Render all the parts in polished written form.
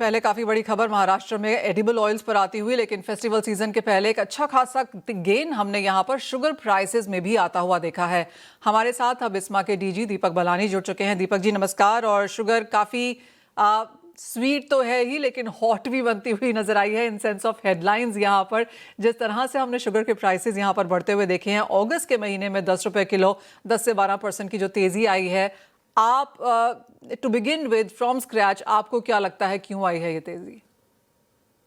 पहले काफी बड़ी खबर महाराष्ट्र में एडिबल ऑयल्स पर आती हुई, लेकिन फेस्टिवल सीजन के पहले एक अच्छा खासा गेन हमने यहां पर शुगर प्राइसेस में भी आता हुआ देखा है। हमारे साथ अब इस्मा के डीजी दीपक बलानी जुड़ चुके हैं। दीपक जी नमस्कार। और शुगर काफी स्वीट तो है ही, लेकिन हॉट भी बनती हुई नजर आई है इन सेंस ऑफ हेडलाइंस। यहाँ पर जिस तरह से हमने शुगर के प्राइसेस यहाँ पर बढ़ते हुए देखे हैं, अगस्त के महीने में 10 रुपए किलो 10 से 12% की जो तेजी आई है, आप to begin with from scratch आपको क्या लगता है क्यों आई है ये तेजी?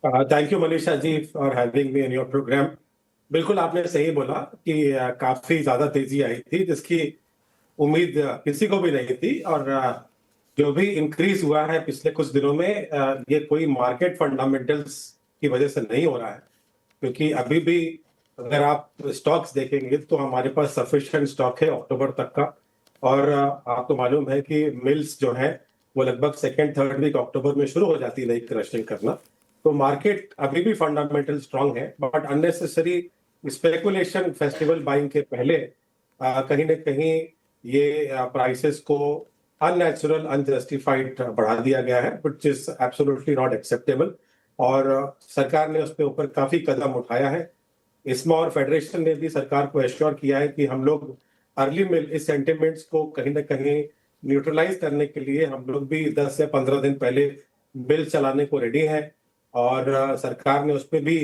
Thank you Manisha ji for having me in your programme. बिल्कुल आपने सही बोला कि काफी ज्यादा तेजी आई थी, जिसकी उम्मीद किसी को भी नहीं थी। और जो भी इंक्रीज हुआ है पिछले कुछ दिनों में, ये कोई मार्केट फंडामेंटल्स की वजह से नहीं हो रहा है, क्योंकि अभी भी अगर आप स्टॉक्स देखेंगे तो हमारे पास सफिशिएंट स्टॉक है अक्टूबर तक का। और आपको मालूम है कि मिल्स जो है वो लगभग सेकेंड थर्ड वीक अक्टूबर में शुरू हो जाती है नई क्रशिंग करना। तो मार्केट अभी भी फंडामेंटल स्ट्रांग है, but unnecessary speculation festival buying के पहले कहीं ना कहीं ये प्राइसेस को अननेचुरल अनजस्टिफाइड बढ़ा दिया गया है, which is absolutely not acceptable. और सरकार ने उसके ऊपर काफी कदम उठाया है। इस्मा और फेडरेशन ने भी सरकार को एश्योर किया है कि हम लोग अर्ली मिल इस सेंटिमेंट्स को कहीं ना कहीं न्यूट्रलाइज करने के लिए हम लोग भी 10 से 15 दिन पहले बिल चलाने को रेडी हैं। और सरकार ने उस पर भी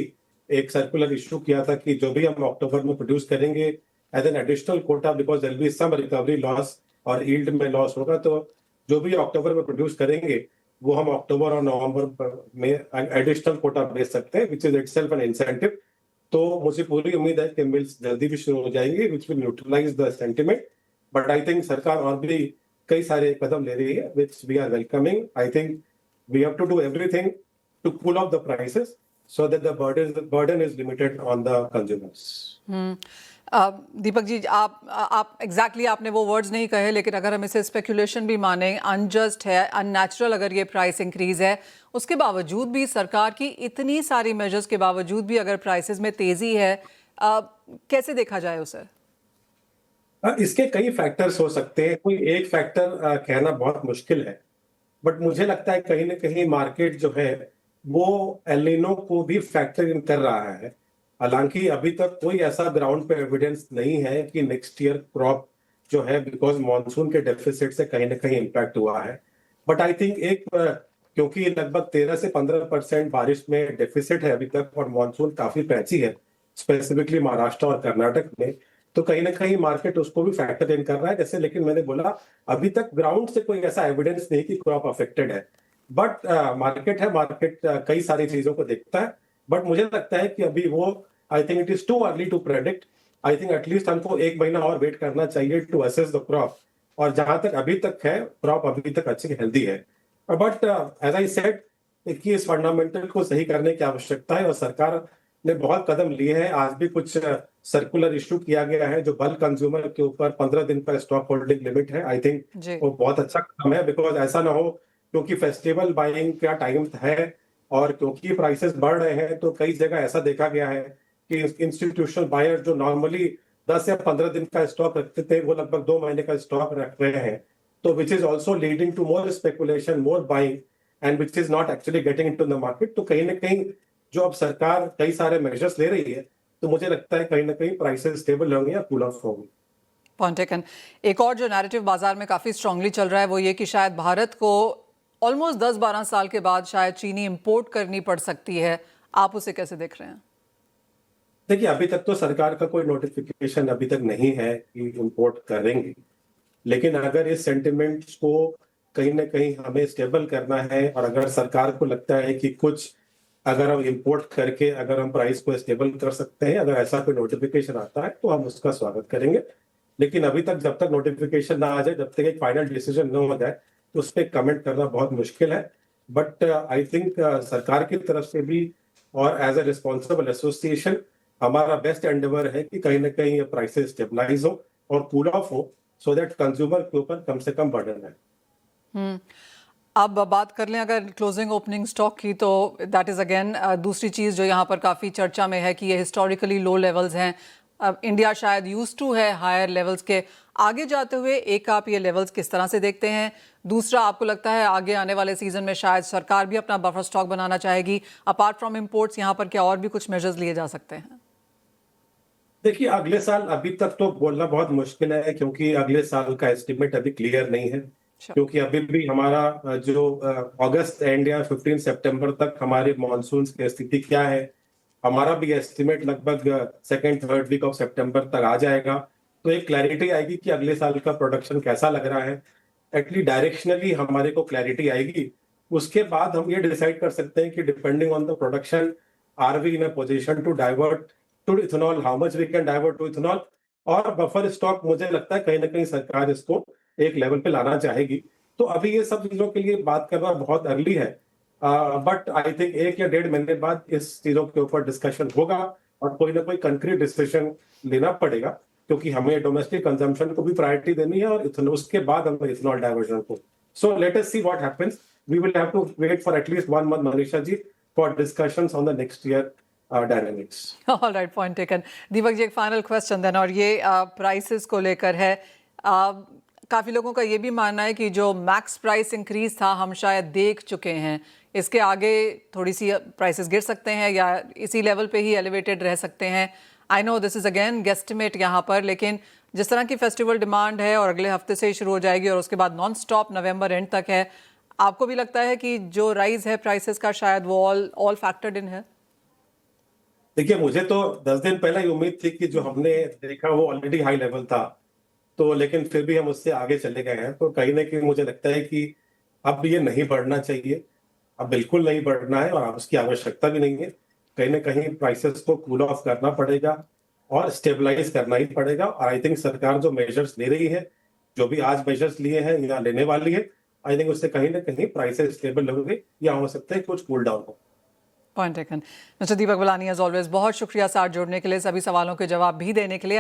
एक सर्कुलर इशू किया था कि जो भी हम अक्टूबर में प्रोड्यूस करेंगे as an additional quota, because there will be some recovery loss और यील्ड में लॉस होगा, तो जो भी अक्टूबर में प्रोड्यूस करेंगे वो हम अक्टूबर और नवंबर में एडिशनल कोटा बेच सकते हैं, which is itself N incentive. तो मुझे पूरी उम्मीद है कि मिल्स जल्दी भी शुरू हो जाएंगी, which will neutralise the sentiment. But I think सरकार और भी कई सारे कदम ले रही है, which we are welcoming. I think we have to do everything to cool off the prices so that the burden is limited on the consumers. Deepak ji, आप एग्जैक्टली आपने वो वर्ड्स नहीं कहे, लेकिन अगर हम इसे स्पेकुलेशन भी माने, अनजस्ट है, अननेचुरल अगर ये प्राइस इंक्रीज है, उसके बावजूद भी सरकार की इतनी सारी मेजर्स के बावजूद भी अगर प्राइसेस में तेजी है, कैसे देखा जाए उसे? इसके कई फैक्टर्स हो सकते हैं, कोई एक फैक्टर कहना बहुत मुश्किल है। बट मुझे लगता है कहीं ना कहीं मार्केट जो है वो एल नीनो को भी फैक्टर इन कर रहा है। हालांकि अभी तक कोई ऐसा ग्राउंड पे एविडेंस नहीं है कि नेक्स्ट ईयर क्रॉप जो है बिकॉज मॉनसून के डेफिसिट से कहीं ना कहीं इम्पैक्ट हुआ है। बट आई थिंक क्योंकि लगभग 13 से 15% बारिश में डेफिसिट है अभी तक, और मॉनसून काफी पैची है स्पेसिफिकली महाराष्ट्र और कर्नाटक में, तो कहीं ना कहीं मार्केट उसको भी फैक्टर इन कर रहा है। जैसे लेकिन मैंने बोला अभी तक ग्राउंड से कोई ऐसा एविडेंस नहीं कि क्रॉप अफेक्टेड है। बट मार्केट है, मार्केट कई सारी चीजों को देखता है। बट मुझे लगता है कि अभी वो I think it is too early to predict. I think at least हमको एक महीना और वेट करना चाहिए टू असेस द क्रॉप। और जहां तक अभी तक है, क्रॉप अभी तक अच्छी हेल्दी है। बट एज आई सेड कि इस फंडामेंटल को सही करने की आवश्यकता है, और सरकार ने बहुत कदम लिए हैं। आज भी कुछ सर्कुलर इशू किया गया है जो बल्क कंज्यूमर के ऊपर 15 दिन का स्टॉक होल्डिंग लिमिट है। आई थिंक वो बहुत अच्छा कदम है, बिकॉज ऐसा ना हो क्योंकि फेस्टिवल बाइंग का टाइम है और क्योंकि प्राइसेस बढ़ रहे हैं, तो कई जगह ऐसा देखा गया है कि इंस्टीट्यूशनल बायर जो नॉर्मली 10 या 15 दिन का स्टॉक रखते थे वो लगभग 2 महीने का स्टॉक रख रहे हैं। तो which is also leading to more speculation, more buying, and which is not actually getting into the market. तो कहीं ना कहीं जो अब सरकार कई सारे मेजर्स ले रही है, तो मुझे लगता है कहीं ना कहीं प्राइसेस स्टेबल होंगे या कूल ऑफ होंगे। Point taken. एक और जो नैरेटिव बाजार में काफी स्ट्रांगली चल रहा है वो ये कि शायद भारत को ऑलमोस्ट 10-12 साल के बाद शायद चीनी इंपोर्ट करनी पड़ सकती है। आप उसे कैसे देख रहे हैं? देखिए, अभी तक तो सरकार का कोई नोटिफिकेशन अभी तक नहीं है कि इंपोर्ट करेंगे, लेकिन अगर इस सेंटिमेंट्स को कहीं ना कहीं हमें स्टेबल करना है, और अगर सरकार को लगता है कि कुछ अगर हम इंपोर्ट करके अगर हम प्राइस को स्टेबल कर सकते हैं, अगर ऐसा कोई नोटिफिकेशन आता है तो हम उसका स्वागत करेंगे। लेकिन अभी तक जब तक नोटिफिकेशन ना आ जाए, जब तक एक फाइनल डिसीजन न हो जाए, तो उस पर कमेंट करना बहुत मुश्किल है। बट आई थिंक सरकार की तरफ से भी और एज ए रिस्पॉन्सिबल एसोसिएशन हमारा बेस्ट एंडेवर है कि कहीं ना कहीं ये प्राइसेस स्टेबलाइज हो और कूल ऑफ हो, सो दैट कंज्यूमर के ऊपर कम से कम बर्डन है। अब बात कर लें अगर क्लोजिंग ओपनिंग स्टॉक की, तो दैट इज़ अगेन दूसरी चीज़ जो यहाँ पर काफ़ी चर्चा में है कि ये हिस्टोरिकली लो लेवल्स हैं। अब इंडिया शायद यूज टू है हायर लेवल्स के। आगे जाते हुए एक आप ये लेवल्स किस तरह से देखते हैं? दूसरा, आपको लगता है आगे आने वाले सीजन में शायद सरकार भी अपना बफर स्टॉक बनाना चाहेगी? अपार्ट फ्रॉम इंपोर्ट्स यहाँ पर क्या और भी कुछ मेजर्स लिए जा सकते हैं? देखिए, अगले साल अभी तक तो बोलना बहुत मुश्किल है, क्योंकि अगले साल का एस्टिमेट अभी क्लियर नहीं है। क्योंकि अभी भी हमारा जो अगस्त एंड या 15 सितंबर तक हमारे मॉनसून की स्थिति क्या है, हमारा भी एस्टिमेट लगभग सेकेंड थर्ड वीक ऑफ सितंबर तक आ जाएगा। तो एक क्लैरिटी आएगी कि अगले साल का प्रोडक्शन कैसा लग रहा है। एटलीस्ट डायरेक्शनली हमारे को क्लैरिटी आएगी। उसके बाद हम ये डिसाइड कर सकते हैं कि depending on the production, are we in a position to divert to ethanol, how much we can divert to ethanol. और बफर स्टॉक मुझे लगता है कहीं ना कहीं सरकार इसको एक लेवल पे लाना चाहेगी। तो अभी ये सब चीजों के लिए बात करना बहुत अर्ली है, बट आई थिंक 1 या 1.5 महीने बाद इस चीजों के ऊपर डिस्कशन होगा और कोई ना कोई कंक्रीट डिसीजन लेना पड़ेगा, क्योंकि हमें डोमेस्टिक कंजम्पशन को भी प्रायोरिटी देनी है और इथेनॉल, उसके बाद हमें इथेनॉल डाइवर्जन को। So let us see what happens. We will have to wait for at least 1 month, Manisha ji, for discussions on the next year dynamics. All right, point taken. Deepak ji, एक फाइनल क्वेश्चन देन, और ये prices को लेकर है। काफ़ी लोगों का ये भी मानना है कि जो मैक्स प्राइस इंक्रीज था हम शायद देख चुके हैं, इसके आगे थोड़ी सी प्राइसेस गिर सकते हैं या इसी लेवल पे ही एलिवेटेड रह सकते हैं। I know this is again guesstimate यहाँ पर, लेकिन जिस तरह की फेस्टिवल डिमांड है और अगले हफ्ते से ही शुरू हो जाएगी और उसके बाद नॉन स्टॉप नवंबर एंड तक है, आपको भी लगता है कि जो राइज है प्राइसेस का शायद वो ऑल फैक्टर्ड इन है? देखिए, मुझे तो 10 दिन पहले ही उम्मीद थी कि जो हमने देखा वो ऑलरेडी हाई लेवल था, तो लेकिन फिर भी हम उससे आगे चले गए हैं। तो कहीं ना कहीं मुझे लगता है कि अब ये नहीं बढ़ना चाहिए, अब बिल्कुल नहीं बढ़ना है और अब उसकी आवश्यकता भी नहीं है। कहीं ना कहीं प्राइसेस को कूल ऑफ करना पड़ेगा और स्टेबलाइज करना ही पड़ेगा। और आई थिंक सरकार जो मेजर्स ले रही है, जो भी आज मेजर्स लिए हैं या लेने वाली है, आई थिंक उससे कहीं ना कहीं प्राइसेस स्टेबल होंगे या हो सकता है कुछ कूल डाउन हो। Point taken. मिस्टर दीपक बलानी, एज ऑलवेज बहुत शुक्रिया साथ जोड़ने के लिए, सभी सवालों के जवाब भी देने के लिए।